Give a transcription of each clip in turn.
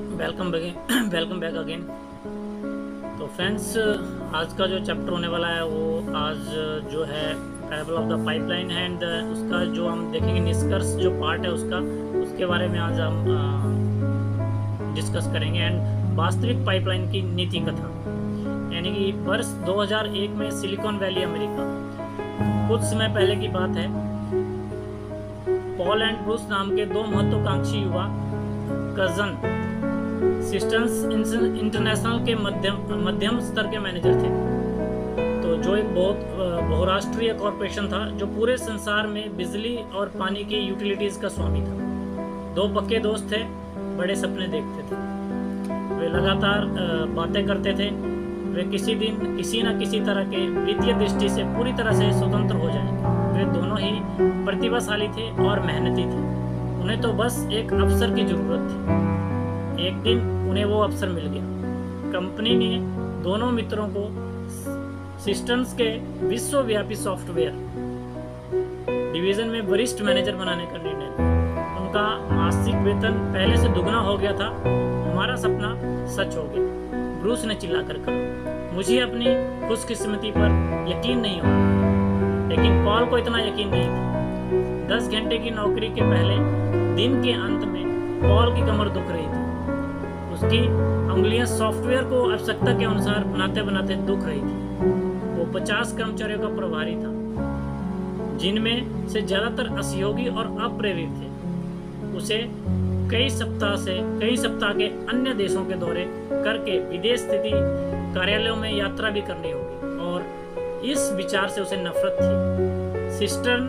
Welcome back again. तो friends, आज का जो चैप्टर होने वाला है वो आज जो है पैराबल ऑफ द पाइपलाइन है एंड उसका जो हम देखेंगे निष्कर्ष जो पार्ट है उसके बारे में आज हम डिस्कस करेंगे। एंड वास्तविक पाइपलाइन की नीति कथा, यानी कि वर्ष 2001 में सिलिकॉन वैली अमेरिका, कुछ समय पहले की बात है, पॉल एंड ब्रूस नाम के दो महत्वाकांक्षी युवा कजन सिस्टम्स इंटरनेशनल के मध्यम स्तर के मैनेजर थे। तो जो एक बहुराष्ट्रीय कॉरपोरेशन था जो पूरे संसार में बिजली और पानी की यूटिलिटीज का स्वामी था। दो पक्के दोस्त थे, बड़े सपने देखते थे, वे लगातार बातें करते थे। वे किसी दिन किसी न किसी तरह के वित्तीय दृष्टि से पूरी तरह से स्वतंत्र हो जाएंगे। वे दोनों ही प्रतिभाशाली थे और मेहनती थे। उन्हें तो बस एक अवसर की जरूरत थी। एक दिन उन्हें वो अवसर मिल गया। कंपनी ने दोनों मित्रों को सिस्टम्स के विश्वव्यापी सॉफ्टवेयर डिवीजन में वरिष्ठ मैनेजर बनाने का निर्णय लिया। उनका मासिक वेतन पहले से दुगना हो गया था। हमारा सपना सच हो गया, ब्रूस ने चिल्लाकर कहा। मुझे अपनी खुशकिस्मती पर यकीन नहीं हुआ, लेकिन पॉल को इतना यकीन नहीं था। 10 घंटे की नौकरी के पहले दिन के अंत में पॉल की कमर दुख रही थी। उसकी उंगलियां सॉफ्टवेयर को आवश्यकता के अनुसार बनाते बनाते दुख रही थी। वो 50 कर्मचारियों का प्रभारी था, जिनमें से ज्यादातर असहयोगी और अप्रेरित थे। उसे कई सप्ताह के अन्य देशों के दौरे करके विदेश स्थित कार्यालयों में यात्रा भी करनी होगी, और इस विचार से उसे नफरत थी। सिस्टर्न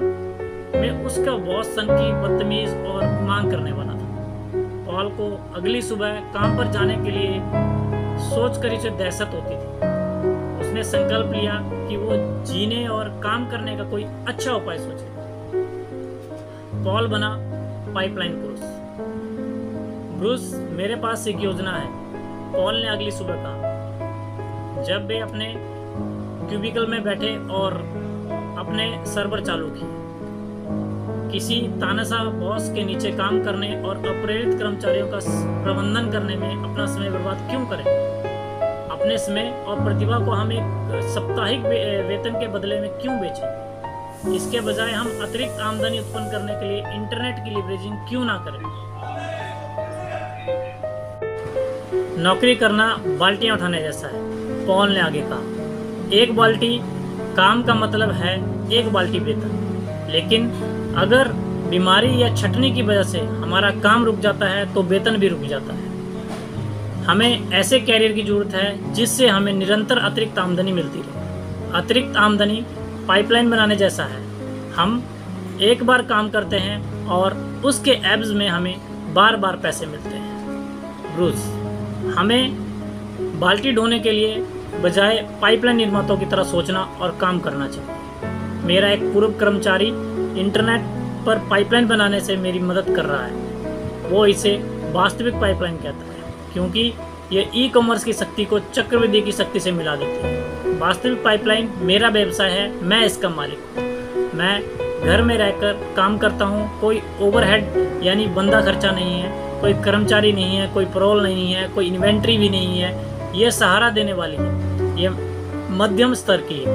में उसका बॉस सन की बदतमीज और मांग करने वाला था। पॉल को अगली सुबह काम पर जाने के लिए सोचकर उसे दहशत होती थी। उसने संकल्प लिया कि वो जीने और काम करने का कोई अच्छा उपाय सोचे। पॉल बना पाइपलाइन पुरुष। ब्रूस, मेरे पास एक योजना है, पॉल ने अगली सुबह कहा, जब वे अपने क्यूबिकल में बैठे और अपने सर्वर चालू किए। किसी तानाशाह बॉस के नीचे काम करने और अप्रेरित कर्मचारियों का प्रबंधन करने में अपना समय बर्बाद क्यों करें? अपने समय और प्रतिभा को हम एक साप्ताहिक वेतन के बदले में क्यों बेचें? इसके बजाय हम अतिरिक्त आमदनी उत्पन्न करने के लिए इंटरनेट की लीवरेजिंग क्यों ना करें? नौकरी करना बाल्टियां उठाने जैसा है, पॉल ने आगे कहा। एक बाल्टी काम का मतलब है एक बाल्टी वेतन, लेकिन अगर बीमारी या छटनी की वजह से हमारा काम रुक जाता है तो वेतन भी रुक जाता है। हमें ऐसे कैरियर की जरूरत है जिससे हमें निरंतर अतिरिक्त आमदनी मिलती रहे। अतिरिक्त आमदनी पाइपलाइन बनाने जैसा है। हम एक बार काम करते हैं और उसके एब्स में हमें बार बार पैसे मिलते हैं। ब्रूस, हमें बाल्टी ढोने के लिए बजाय पाइपलाइन निर्माताओं की तरह सोचना और काम करना चाहिए। मेरा एक पूर्व कर्मचारी इंटरनेट पर पाइपलाइन बनाने से मेरी मदद कर रहा है। वो इसे वास्तविक पाइपलाइन कहता है, क्योंकि ये ई-कॉमर्स की शक्ति को चक्रवृद्धि की शक्ति से मिला देती है। वास्तविक पाइपलाइन मेरा व्यवसाय है, मैं इसका मालिक हूँ। मैं घर में रहकर काम करता हूँ। कोई ओवरहेड यानी बंदा खर्चा नहीं है, कोई कर्मचारी नहीं है, कोई पेरोल नहीं है, कोई इन्वेंट्री भी नहीं है। ये सहारा देने वाली है, ये मध्यम स्तर की है,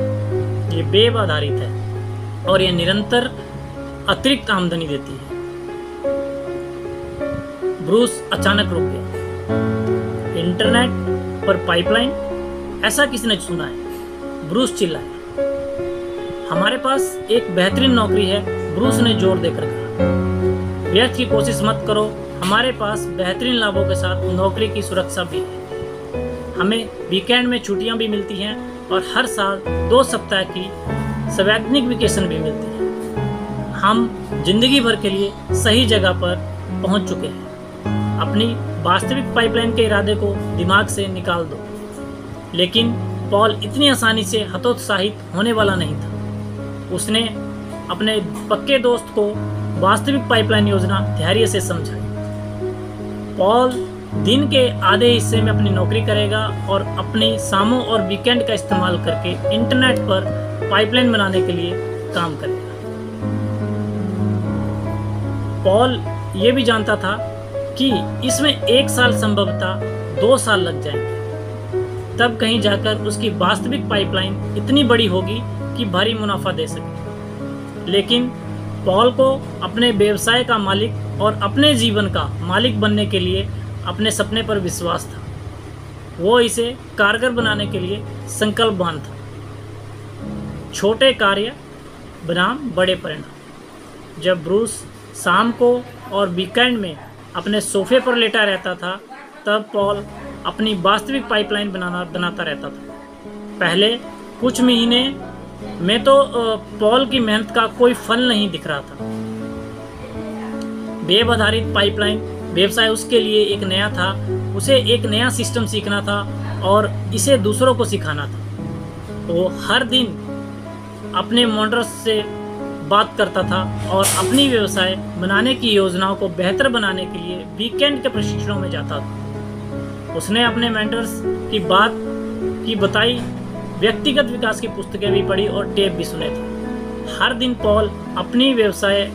ये वेब आधारित है और ये निरंतर अतिरिक्त आमदनी देती है। ब्रूस अचानक रुक गया। इंटरनेट पर पाइपलाइन, ऐसा किसने सुना है? ब्रूस चिल्लाया। हमारे पास एक बेहतरीन नौकरी है, ब्रूस ने जोर देकर कहा। व्यर्थ की कोशिश मत करो, हमारे पास बेहतरीन लाभों के साथ नौकरी की सुरक्षा भी है। हमें वीकेंड में छुट्टियां भी मिलती हैं और हर साल 2 सप्ताह की सवैतनिक वेकेशन भी मिलती है। हम जिंदगी भर के लिए सही जगह पर पहुंच चुके हैं। अपनी वास्तविक पाइपलाइन के इरादे को दिमाग से निकाल दो। लेकिन पॉल इतनी आसानी से हतोत्साहित होने वाला नहीं था। उसने अपने पक्के दोस्त को वास्तविक पाइपलाइन योजना धैर्य से समझाई। पॉल दिन के आधे हिस्से में अपनी नौकरी करेगा और अपनी शामों और वीकेंड का इस्तेमाल करके इंटरनेट पर पाइपलाइन बनाने के लिए काम करेगा। पॉल ये भी जानता था कि इसमें 1 साल संभवतः 2 साल लग जाएंगे, तब कहीं जाकर उसकी वास्तविक पाइपलाइन इतनी बड़ी होगी कि भारी मुनाफा दे सके। लेकिन पॉल को अपने व्यवसाय का मालिक और अपने जीवन का मालिक बनने के लिए अपने सपने पर विश्वास था। वो इसे कारगर बनाने के लिए संकल्पवान था। छोटे कार्य बनाम बड़े परिणाम। जब ब्रूस शाम को और वीकेंड में अपने सोफे पर लेटा रहता था, तब पॉल अपनी वास्तविक पाइपलाइन बनाता रहता था। पहले कुछ महीने में तो पॉल की मेहनत का कोई फल नहीं दिख रहा था। वेब आधारित पाइपलाइन व्यवसाय उसके लिए एक नया था। उसे एक नया सिस्टम सीखना था और इसे दूसरों को सिखाना था। वो हर दिन अपने मॉडल्स से बात करता था और अपनी व्यवसाय बनाने की योजनाओं को बेहतर बनाने के लिए वीकेंड के प्रशिक्षणों में जाता था। उसने अपने मेंटर्स की बताई व्यक्तिगत विकास की पुस्तकें भी पढ़ी और टेप भी सुने थे। हर दिन पॉल अपनी व्यवसाय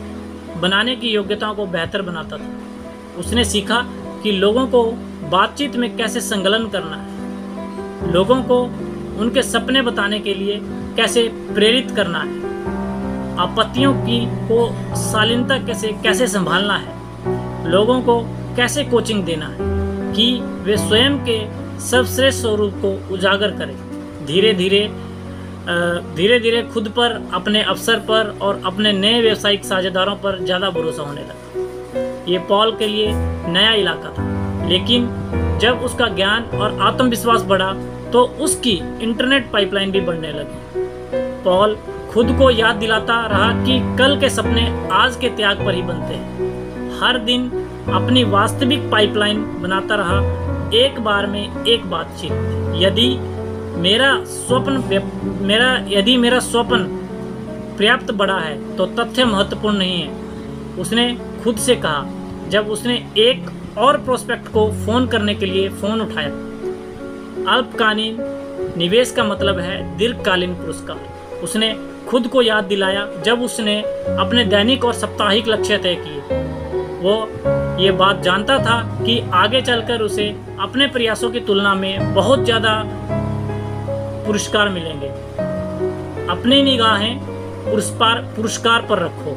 बनाने की योग्यताओं को बेहतर बनाता था। उसने सीखा कि लोगों को बातचीत में कैसे संलग्न करना है, लोगों को उनके सपने बताने के लिए कैसे प्रेरित करना है, आपत्तियों को शालीनता कैसे संभालना है, लोगों को कैसे कोचिंग देना है कि वे स्वयं के सर्वश्रेष्ठ स्वरूप को उजागर करें। धीरे धीरे खुद पर, अपने अवसर पर और अपने नए व्यावसायिक साझेदारों पर ज़्यादा भरोसा होने लगा। ये पॉल के लिए नया इलाका था, लेकिन जब उसका ज्ञान और आत्मविश्वास बढ़ा तो उसकी इंटरनेट पाइपलाइन भी बढ़ने लगी। पॉल खुद को याद दिलाता रहा कि कल के सपने आज के त्याग पर ही बनते हैं। हर दिन अपनी वास्तविक पाइपलाइन बनाता रहा, एक बार में एक बातचीत। यदि मेरा स्वप्न पर्याप्त बड़ा है तो तथ्य महत्वपूर्ण नहीं है, उसने खुद से कहा जब उसने एक और प्रोस्पेक्ट को फोन करने के लिए फोन उठाया। अल्पकालीन निवेश का मतलब है दीर्घकालीन पुरस्कार। उसने खुद को याद दिलाया जब उसने अपने दैनिक और साप्ताहिक लक्ष्य तय किए। वो ये बात जानता था कि आगे चलकर उसे अपने प्रयासों की तुलना में बहुत ज़्यादा पुरस्कार मिलेंगे। अपनी निगाहें पुरस्कार पर रखो,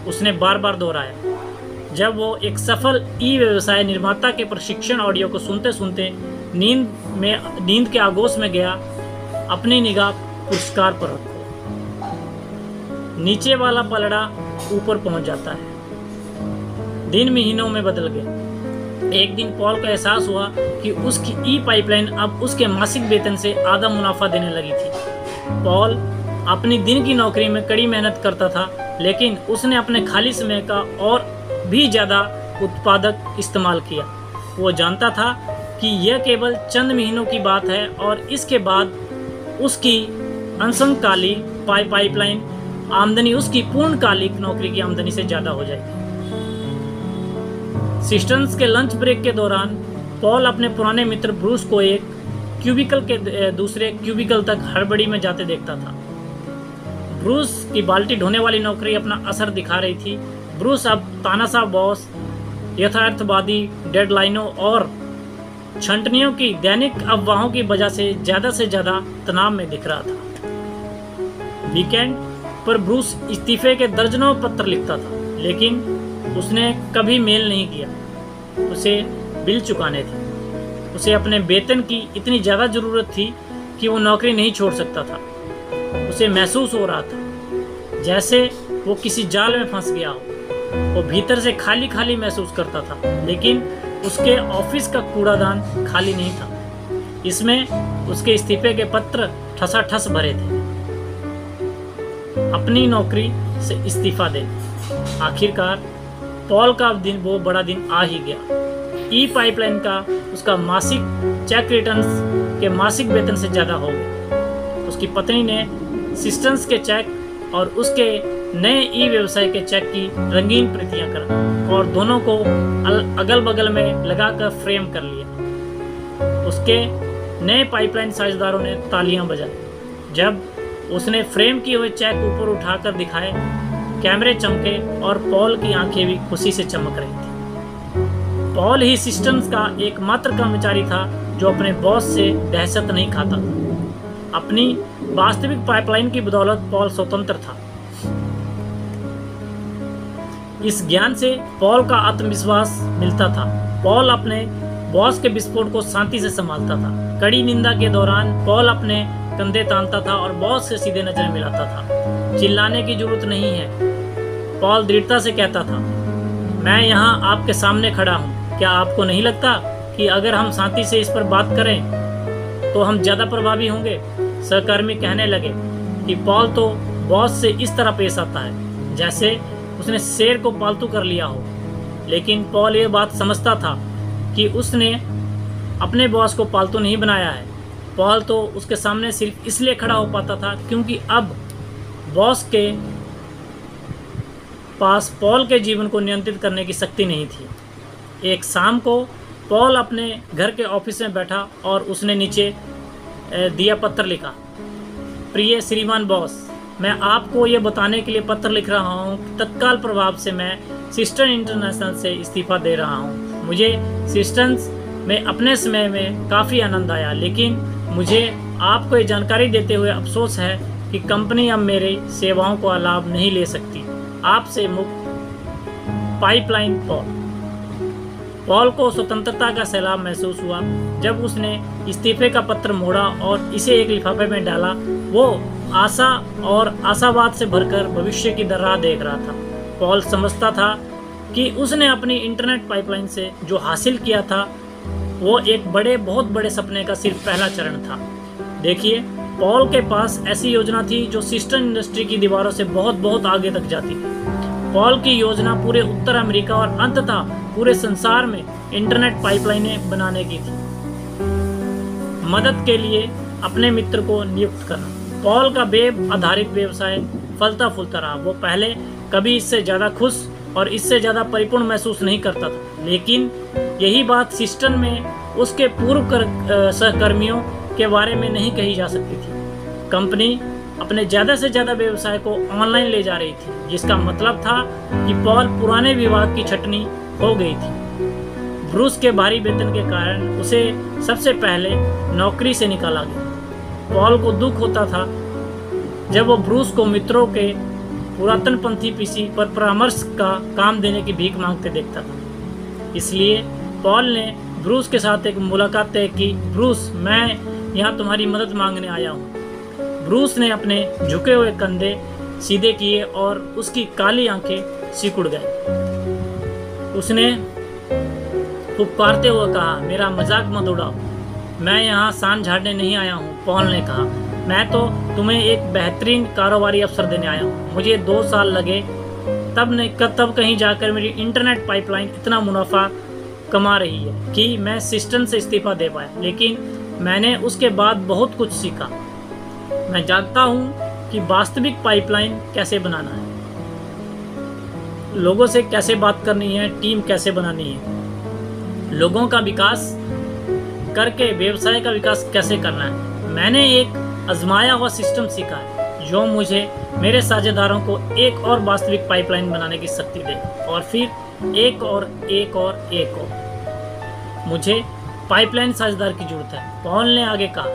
उसने बार बार दोहराया। जब वो एक सफल व्यवसाय निर्माता के प्रशिक्षण ऑडियो को सुनते सुनते नींद के आगोश में गया। अपनी निगाह पुरस्कार पर रखो, नीचे वाला पलड़ा ऊपर पहुंच जाता है। दिन महीनों में बदल गए। एक दिन पॉल को एहसास हुआ कि उसकी पाइपलाइन अब उसके मासिक वेतन से आधा मुनाफा देने लगी थी। पॉल अपनी दिन की नौकरी में कड़ी मेहनत करता था, लेकिन उसने अपने खाली समय का और भी ज़्यादा उत्पादक इस्तेमाल किया। वो जानता था कि यह केवल चंद महीनों की बात है और इसके बाद उसकी अंशकालीन पाइपलाइन आमदनी उसकी पूर्णकालिक नौकरी की आमदनी से ज़्यादा हो जाएगी। सिस्टन्स के लंच ब्रेक के दौरान पॉल अपने पुराने मित्र ब्रूस को एक क्यूबिकल के दूसरे क्यूबिकल तक हड़बड़ी में जाते देखता था। ब्रूस की बाल्टी ढोने वाली नौकरी अपना असर दिखा रही थी। ब्रूस अब तानाशाह बॉस, यथार्थवादी डेडलाइनों और छंटनियों की दैनिक अफवाहों की वजह से ज़्यादा तनाव में दिख रहा था। वीकेंड पर ब्रूस इस्तीफे के दर्जनों पत्र लिखता था, लेकिन उसने कभी मेल नहीं किया। उसे बिल चुकाने थे। उसे अपने वेतन की इतनी ज़्यादा ज़रूरत थी कि वो नौकरी नहीं छोड़ सकता था। उसे महसूस हो रहा था जैसे वो किसी जाल में फंस गया हो। वो भीतर से खाली खाली महसूस करता था, लेकिन उसके ऑफिस का कूड़ादान खाली नहीं था। इसमें उसके इस्तीफे के पत्र ठसाठस भरे थे। अपनी नौकरी से इस्तीफा दे। आखिरकार पॉल का वो बड़ा दिन आ ही गया। पाइपलाइन का उसका मासिक चेक रिटर्न्स के मासिक वेतन से ज़्यादा हो गया। उसकी पत्नी ने सिस्टन्स के चेक और उसके नए व्यवसाय के चेक की रंगीन प्रतियां कर और दोनों को अगल बगल में लगाकर फ्रेम कर लिया। उसके नए पाइपलाइन साझेदारों ने तालियां बजाई जब उसने फ्रेम किए हुए चेक ऊपर उठाकर दिखाए। कैमरे चमके और पॉल की आंखें भी खुशी से चमक रही थी। पॉल ही सिस्टम्स का एकमात्र कर्मचारी था जो अपने बॉस से दहशत नहीं खाता था। अपनी वास्तविक पाइपलाइन की बदौलत पॉल स्वतंत्र था। इस ज्ञान से पॉल का आत्मविश्वास मिलता था। पॉल अपने बॉस के विस्फोट को शांति से संभालता था। कड़ी निंदा के दौरान पॉल अपने कंधे तानता था और बॉस से सीधे नजर मिलाता था। चिल्लाने की जरूरत नहीं है, पॉल दृढ़ता से कहता था। मैं यहाँ आपके सामने खड़ा हूँ। क्या आपको नहीं लगता कि अगर हम शांति से इस पर बात करें तो हम ज़्यादा प्रभावी होंगे? सहकर्मी कहने लगे कि पॉल तो बॉस से इस तरह पेश आता है जैसे उसने शेर को पालतू कर लिया हो। लेकिन पॉल ये बात समझता था कि उसने अपने बॉस को पालतू नहीं बनाया है। पॉल तो उसके सामने सिर्फ इसलिए खड़ा हो पाता था क्योंकि अब बॉस के पास पॉल के जीवन को नियंत्रित करने की शक्ति नहीं थी। एक शाम को पॉल अपने घर के ऑफिस में बैठा और उसने नीचे दिया पत्र लिखा। प्रिय श्रीमान बॉस, मैं आपको ये बताने के लिए पत्र लिख रहा हूँ कि तत्काल प्रभाव से मैं सिस्टर्न इंटरनेशनल से इस्तीफा दे रहा हूँ। मुझे सिस्टर्स में अपने समय में काफ़ी आनंद आया, लेकिन मुझे आपको ये जानकारी देते हुए अफसोस है कि कंपनी अब मेरी सेवाओं का लाभ नहीं ले सकती। आपसे मुक्त पाइपलाइन पॉल। पॉल को स्वतंत्रता का सैलाब महसूस हुआ जब उसने इस्तीफे का पत्र मोड़ा और इसे एक लिफाफे में डाला। वो आशा और आशावाद से भरकर भविष्य की राह देख रहा था। पॉल समझता था कि उसने अपनी इंटरनेट पाइपलाइन से जो हासिल किया था वो एक बहुत बड़े सपने का सिर्फ पहला चरण था। देखिए, पॉल के पास ऐसी योजना थी जो सिस्टम इंडस्ट्री की दीवारों से बहुत आगे तक जाती थी। पॉल की योजना पूरे उत्तर अमेरिका और अंततः पूरे संसार में इंटरनेट पाइपलाइनें बनाने की थी। मदद के लिए अपने मित्र को नियुक्त करना। पॉल का वेब आधारित व्यवसाय फलता फूलता रहा। वो पहले कभी इससे ज़्यादा खुश और इससे ज़्यादा परिपूर्ण महसूस नहीं करता था, लेकिन यही बात सिस्टम में उसके पूर्व सहकर्मियों के बारे में नहीं कही जा सकती थी। कंपनी अपने ज़्यादा से ज़्यादा व्यवसाय को ऑनलाइन ले जा रही थी, जिसका मतलब था कि पॉल पुराने विभाग की छटनी हो गई थी। ब्रूस के भारी वेतन के कारण उसे सबसे पहले नौकरी से निकाला गया। पॉल को दुख होता था जब वो ब्रूस को मित्रों के पुरातनपंथी पीसी पर परामर्श का काम देने की भीख मांगते देखता था। इसलिए पॉल ने ब्रूस के साथ एक मुलाकात तय की। ब्रूस, मैं यहाँ तुम्हारी मदद मांगने आया हूँ। ब्रूस ने अपने झुके हुए कंधे सीधे किए और उसकी काली आंखें सिकुड़ गईं। उसने पुकारते हुए कहा, मेरा मजाक मत उड़ाओ, मैं यहाँ सान झाड़ने नहीं आया हूँ। पॉल ने कहा, मैं तो तुम्हें एक बेहतरीन कारोबारी अवसर देने आया हूँ। मुझे 2 साल लगे, तब कहीं जाकर मेरी इंटरनेट पाइपलाइन इतना मुनाफा कमा रही है कि मैं सिस्टम से इस्तीफा दे पाया। लेकिन मैंने उसके बाद बहुत कुछ सीखा। मैं जानता हूँ कि वास्तविक पाइपलाइन कैसे बनाना है, लोगों से कैसे बात करनी है, टीम कैसे बनानी है, लोगों का विकास करके व्यवसाय का विकास कैसे करना है। मैंने एक आजमाया हुआ सिस्टम सीखा है जो मुझे मेरे साझेदारों को एक और वास्तविक पाइपलाइन बनाने की शक्ति दे, और फिर एक और एक और एक और। मुझे पाइपलाइन साझेदार की जरूरत है। पॉल ने आगे कहा,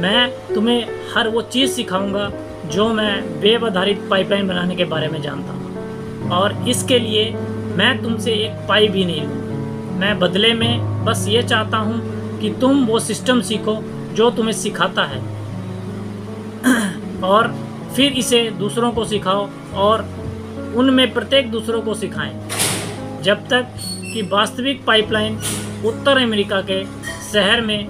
मैं तुम्हें हर वो चीज़ सिखाऊंगा जो मैं वेब आधारित पाइपलाइन बनाने के बारे में जानता हूँ, और इसके लिए मैं तुमसे एक पाई भी नहीं लूँगा। मैं बदले में बस ये चाहता हूँ कि तुम वो सिस्टम सीखो जो तुम्हें सिखाता है और फिर इसे दूसरों को सिखाओ और उनमें प्रत्येक दूसरों को सिखाएं, जब तक कि वास्तविक पाइपलाइन उत्तर अमेरिका के शहर में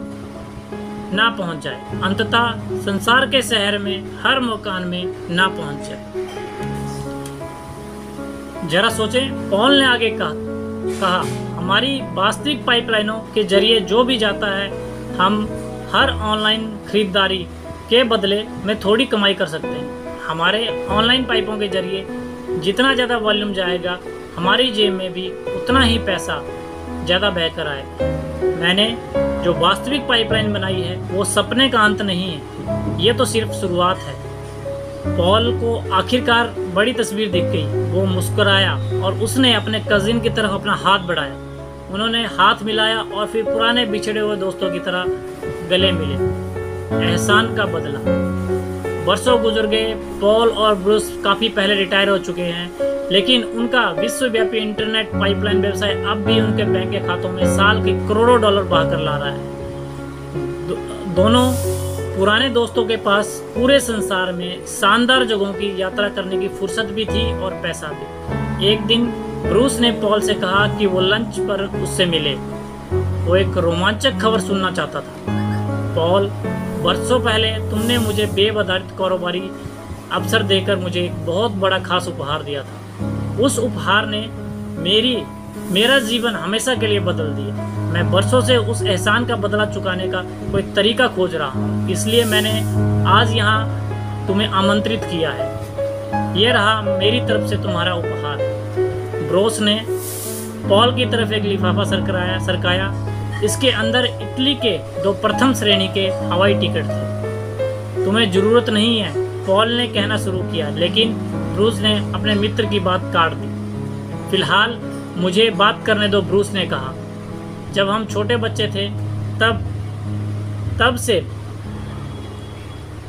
ना पहुंच जाए, अंततः संसार के शहर में हर मकान में ना पहुंच जाए। जरा सोचें, पॉल ने आगे कहा, हमारी वास्तविक पाइपलाइनों के जरिए जो भी जाता है, हम हर ऑनलाइन खरीदारी के बदले में थोड़ी कमाई कर सकते हैं। हमारे ऑनलाइन पाइपों के जरिए जितना ज़्यादा वॉल्यूम जाएगा, हमारी जेब में भी उतना ही पैसा ज़्यादा बहकर आएगा। मैंने जो वास्तविक पाइपलाइन बनाई है वो सपने का अंत नहीं है, ये तो सिर्फ शुरुआत है। पॉल को आखिरकार बड़ी तस्वीर दिख गई। वो मुस्कुराया और उसने अपने कजिन की तरफ अपना हाथ बढ़ाया। उन्होंने हाथ मिलाया और फिर पुराने बिछड़े हुए दोस्तों की तरह गले मिले। एहसान का बदला। वर्षों गुजर गए। पॉल और ब्रूस काफ़ी पहले रिटायर हो चुके हैं, लेकिन उनका विश्वव्यापी इंटरनेट पाइपलाइन व्यवसाय अब भी उनके बैंक के खातों में साल के करोड़ों डॉलर बहाकर ला रहा है। दोनों पुराने दोस्तों के पास पूरे संसार में शानदार जगहों की यात्रा करने की फुर्सत भी थी और पैसा भी। एक दिन ब्रूस ने पॉल से कहा कि वो लंच पर उससे मिले। वो एक रोमांचक खबर सुनना चाहता था। पॉल, वर्षों पहले तुमने मुझे वेब आधारित कारोबारी अवसर देकर मुझे एक बहुत बड़ा खास उपहार दिया था। उस उपहार ने मेरा जीवन हमेशा के लिए बदल दिया। मैं वर्षों से उस एहसान का बदला चुकाने का कोई तरीका खोज रहा हूँ, इसलिए मैंने आज यहाँ तुम्हें आमंत्रित किया है। ये रहा मेरी तरफ से तुम्हारा उपहार। ब्रूस ने पॉल की तरफ एक लिफाफा सरकाया। इसके अंदर इटली के 2 प्रथम श्रेणी के हवाई टिकट थे। तुम्हें जरूरत नहीं है, पॉल ने कहना शुरू किया, लेकिन ब्रूस ने अपने मित्र की बात काट दी। फिलहाल मुझे बात करने दो, ब्रूस ने कहा। जब हम छोटे बच्चे थे तब से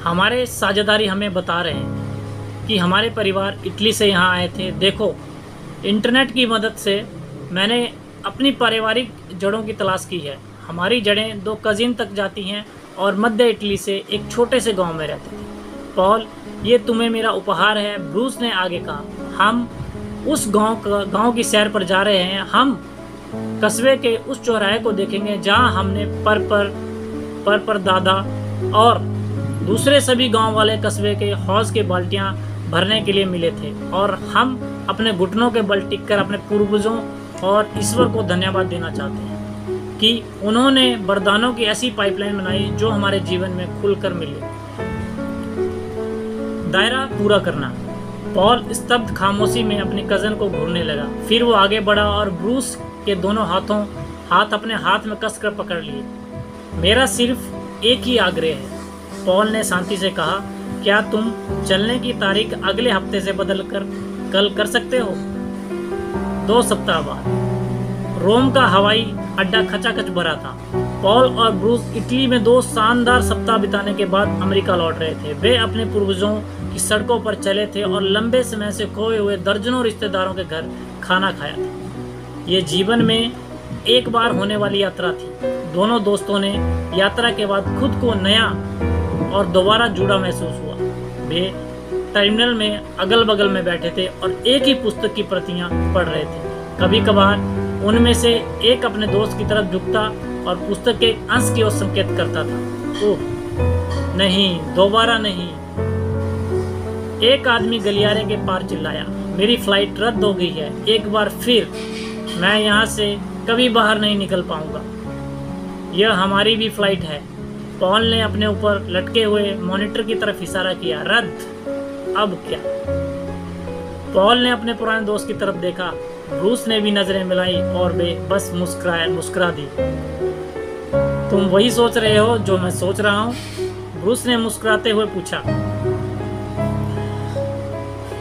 हमारे साझेदारी हमें बता रहे हैं कि हमारे परिवार इटली से यहाँ आए थे। देखो, इंटरनेट की मदद से मैंने अपनी पारिवारिक जड़ों की तलाश की है। हमारी जड़ें 2 कजिन तक जाती हैं और मध्य इटली से एक छोटे से गांव में रहते थे। पॉल, ये तुम्हें मेरा उपहार है, ब्रूस ने आगे कहा। हम उस गांव की सैर पर जा रहे हैं। हम कस्बे के उस चौराहे को देखेंगे जहां हमने पर दादा और दूसरे सभी गांव वाले कस्बे के हौज के बाल्टियां भरने के लिए मिले थे, और हम अपने घुटनों के बल टिककर अपने पूर्वजों और ईश्वर को धन्यवाद देना चाहते हैं कि उन्होंने वरदानों की ऐसी पाइपलाइन बनाई जो हमारे जीवन में खुलकर मिले। दायरा पूरा करना। पॉल स्तब्ध खामोशी में अपनी कजन को घूरने लगा। फिर वो आगे बढ़ा और ब्रूस के दोनों हाथ अपने हाथ में कसकर पकड़ लिए। मेरा सिर्फ एक ही आग्रह है, पॉल ने शांति से कहा। क्या तुम चलने की तारीख अगले हफ्ते से बदलकर कल कर सकते हो? 2 सप्ताह बाद। रोम का हवाई अड्डा खचाखच भरा था। पॉल और ब्रूस इटली में 2 शानदार सप्ताह बिताने के बाद अमेरिका लौट रहे थे। वे अपने पूर्वजों की सड़कों पर चले थे और लंबे समय से खोए हुए दर्जनों रिश्तेदारों के घर खाना खाया था। ये जीवन में एक बार होने वाली यात्रा थी। दोनों दोस्तों ने यात्रा के बाद खुद को नया और दोबारा जुड़ा महसूस हुआ। वे टर्मिनल में अगल बगल में बैठे थे और एक ही पुस्तक की प्रतियां पढ़ रहे थे। कभी कभार उनमें से एक अपने दोस्त की तरफ झुकता और पुस्तक के अंश की ओर संकेत करता था। ओह नहीं, दोबारा नहीं। एक आदमी गलियारे के पार चिल्लाया, मेरी फ्लाइट रद्द हो गई है। एक बार फिर मैं यहाँ से कभी बाहर नहीं निकल पाऊंगा। यह हमारी भी फ्लाइट है। पॉल ने अपने ऊपर लटके हुए मॉनिटर की तरफ इशारा किया। रद्द? अब क्या? पॉल ने अपने पुराने दोस्त की तरफ देखा। ब्रूस ने भी नजरें मिलाई और वे बस मुस्कुरा दी। तुम वही सोच रहे हो जो मैं सोच रहा हूँ? ब्रूस ने मुस्कुराते हुए पूछा।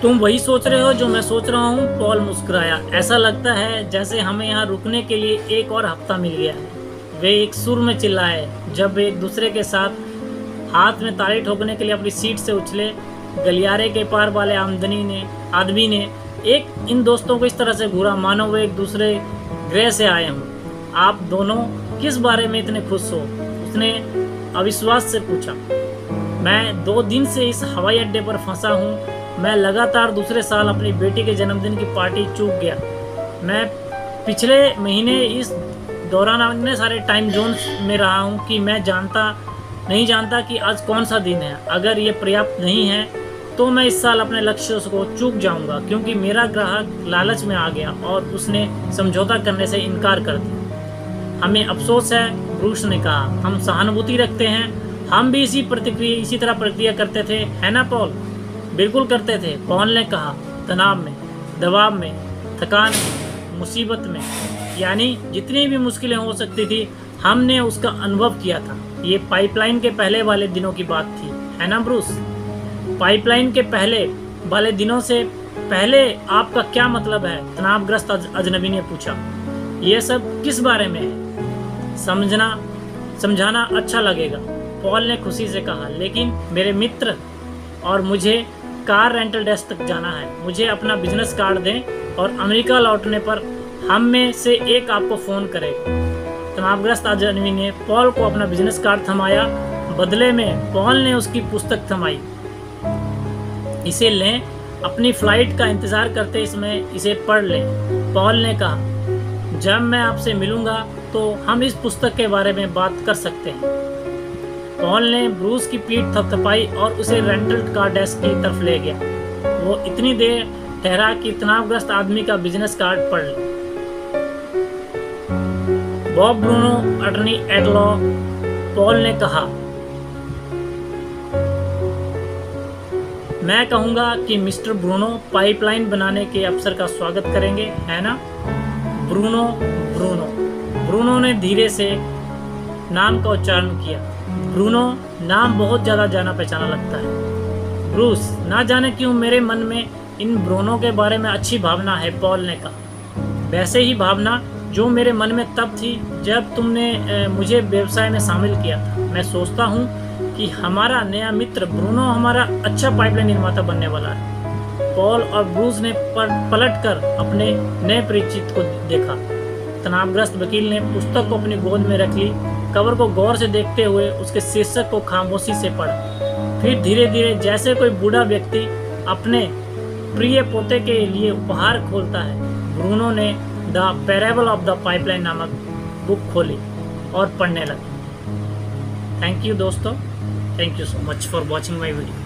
तुम वही सोच रहे हो जो मैं सोच रहा हूँ? पॉल मुस्कुराया। ऐसा लगता है जैसे हमें यहाँ रुकने के लिए एक और हफ्ता मिल गया है। वे एक सुर में चिल्लाए जब वे एक दूसरे के साथ हाथ में ताली ठोकने के लिए अपनी सीट से उछले। गलियारे के पार वाले आदमी ने इन दोस्तों को इस तरह से घूरा मानो वे एक दूसरे ग्रह से आए हों। आप दोनों किस बारे में इतने खुश हो? उसने अविश्वास से पूछा। मैं 2 दिन से इस हवाई अड्डे पर फंसा हूँ। मैं लगातार दूसरे साल अपनी बेटी के जन्मदिन की पार्टी चूक गया। मैं पिछले महीने इस दौरान इतने सारे टाइम जोन्स में रहा हूँ कि मैं नहीं जानता कि आज कौन सा दिन है। अगर ये पर्याप्त नहीं है तो मैं इस साल अपने लक्ष्य को चूक जाऊंगा, क्योंकि मेरा ग्राहक लालच में आ गया और उसने समझौता करने से इनकार कर दिया। हमें अफसोस है, ब्रूस ने कहा। हम सहानुभूति रखते हैं। हम भी इसी तरह प्रतिक्रिया करते थे, है ना पॉल? बिल्कुल करते थे, पॉल ने कहा। तनाव में, दबाव में, थकान में, मुसीबत में, यानी जितनी भी मुश्किलें हो सकती थी हमने उसका अनुभव किया था। ये पाइपलाइन के पहले वाले दिनों की बात थी, है ना ब्रूस? पाइपलाइन के पहले वाले दिनों से पहले आपका क्या मतलब है? तनावग्रस्त अजनबी ने पूछा। ये सब किस बारे में है? समझाना अच्छा लगेगा, पॉल ने खुशी से कहा। लेकिन मेरे मित्र और मुझे कार रेंटल डेस्क तक जाना है। मुझे अपना बिजनेस कार्ड दें और अमेरिका लौटने पर हम में से एक आपको फ़ोन करेगा। तनावग्रस्त आदमी ने पॉल को अपना बिजनेस कार्ड थमाया। बदले में पॉल ने उसकी पुस्तक थमाई। इसे लें, अपनी फ्लाइट का इंतज़ार करते समय इसे पढ़ लें। पॉल ने कहा, जब मैं आपसे मिलूंगा तो हम इस पुस्तक के बारे में बात कर सकते हैं। पॉल ने ब्रूस की पीठ थपथपाई और उसे रेंटल कार डेस्क की तरफ ले गया। वो इतनी देर ठहरा कि तनावग्रस्त आदमी का बिजनेस कार्ड पढ़ ले। Bob Bruno, attorney at law, Paul ने कहा, मैं कहूँगा कि मिस्टर ब्रूनो पाइपलाइन बनाने के अवसर का स्वागत करेंगे, है ना? ब्रूनो ने धीरे से नाम का उच्चारण किया। ब्रूनो नाम बहुत ज़्यादा जाना पहचाना लगता है। ब्रूस, ना जाने क्यों मेरे मन में इन ब्रूनो के बारे में अच्छी भावना है, पॉल ने कहा। वैसे ही भावना जो मेरे मन में तब थी जब तुमने मुझे व्यवसाय में शामिल किया था। मैं सोचता हूँ कि हमारा नया मित्र ब्रूनो हमारा अच्छा पाइपलाइन निर्माता बनने वाला है। पॉल और ब्रूस ने पलटकर अपने नए परिचित को देखा। तनावग्रस्त वकील ने पुस्तक को अपनी गोद में रख ली। कवर को गौर से देखते हुए उसके शीर्षक को खामोशी से पढ़ा। फिर धीरे धीरे, जैसे कोई बूढ़ा व्यक्ति अपने प्रिय पोते के लिए उपहार खोलता है, ब्रूनो ने the parable of the pipeline नामक बुक खोली और पढ़ने लगा। थैंक यू दोस्तों, thank you so much for watching my video.